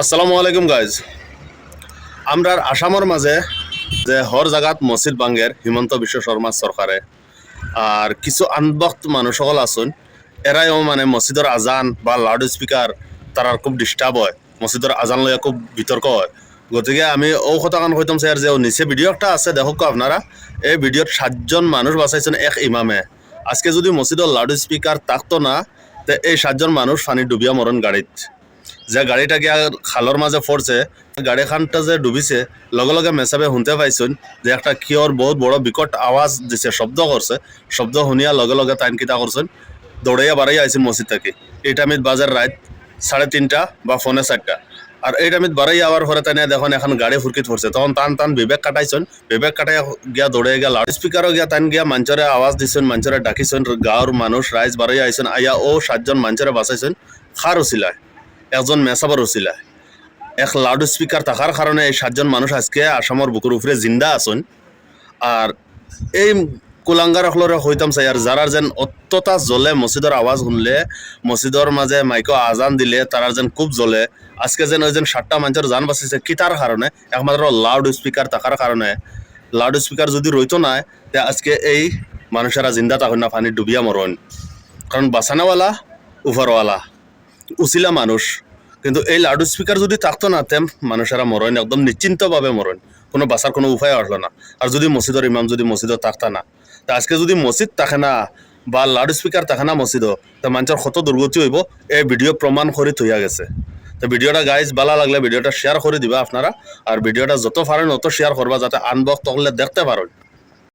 আসসালামু আলাইকুম গাইজ। আমরা আসামের মাঝে যে হর জায়গাত মসজিদ বাঙ্গের হিমন্ত বিশ্ব শর্মা সরকারে আর কিছু আনবক্ত মানুষ সকল আছেন, এরাইও মানে মসজিদের আজান বা লাউড স্পিকার তারার খুব ডিস্টার্ব হয়, মসজিদের আজান লইয়া খুব বিতর্ক হয়। গতিকে আমি ও কথাখান কইতাম স্যার যে নিচে ভিডিও একটা আছে দেখক আপনারা, এই ভিডিওত 7জন মানুষ বাঁচাইছেন এক ইমামে। আজকে যদি মসজিদের লাউড স্পিকার থাকতো না, তে এই 7জন মানুষ পানি ডুবিয়া মরণ গাড়িত। যে গাড়িটা গিয়া খালর মাঝে পড়ছে, গাড়িখানটা যে ডুবিছে, লগে লগে মেসাবে শুনতে পাইছেন যে একটা কিয়র বহুত বড় বিকট আওয়াজ দিছে, শব্দ করছে। শব্দ শুনিয়া লগে লগে টাইম কিতা করছেন, দৌড়াইয়া বাড়াইয়া আইছেন মসজিদ থেকে। এই টাইমত বাজার রাত 3:30 বা 4:45। আর এই টাইমত বাড়াইয়া আবার পরে তাই দেখুন এখন গাড়ি ফুরকিত পড়ছে, তখন টান বিবেক কাটাইছেন। বিবেক কাটাইয়া গিয়া দৌড়ে গিয়া লাউড স্পিকারও গিয়া টাইম গিয়া মঞ্চরে আওয়াজ দিছেন, মঞ্চরে ডাকিছেন, গাঁৱৰ মানুষ রাইজ বাড়াইয়া আইছেন, আইয়া ও 7জন মঞ্চরে বাঁচাইছেন। খার উচিলায় একজন মেসাবার উচিলায় এক লাউড স্পিকার থাকার কারণে এই 7জন মানুষ আজকে আসামের বুকুর উপরে জিন্দা আছেন। আর এই কুলাঙ্গার হলরে হইতাম চাই আর যারা যেন অত্যতা জ্বলে, মসজিদের আওয়াজ শুনলে, মসজিদের মাঝে মাইকো আজান দিলে তারা যেন খুব জ্বলে। আজকে যেন ওই যেন 7টা মানুষের জান বাঁচিছে কিতার কারণে, একমাত্র লাউড স্পিকার থাকার কারণে। লাউড স্পিকার যদি রইতো না, তে আজকে এই মানুষেরা জিন্দা থাকেন না, পানি ডুবিয়া মরণ। কারণ বাঁচানোওয়ালা উপরওয়ালা উচিলা মানুষ, কিন্তু এই লাউড স্পিকার যদি থাকতো না, তেম মানুষেরা মরেন একদম নিশ্চিন্তভাবে মরেন, কোনো বাঁচার কোনো উপায় আসলো না। আর যদি মসজিদের ইমাম যদি মসজিদও থাকতা না, তা আজকে যদি মসজিদ থাকে না বা লাউড স্পিকার থাকে না মসজিদও, তা মানুষের কত দুর্গতি হইব এই ভিডিও প্রমাণ করে থইয়া গেছে। তো ভিডিওটা গাইজ ভালো লাগলে ভিডিওটা শেয়ার করে দিবা আপনারা, আর ভিডিওটা যত পারেন অত শেয়ার করবা যাতে আনবক্ত করলে দেখতে পারেন।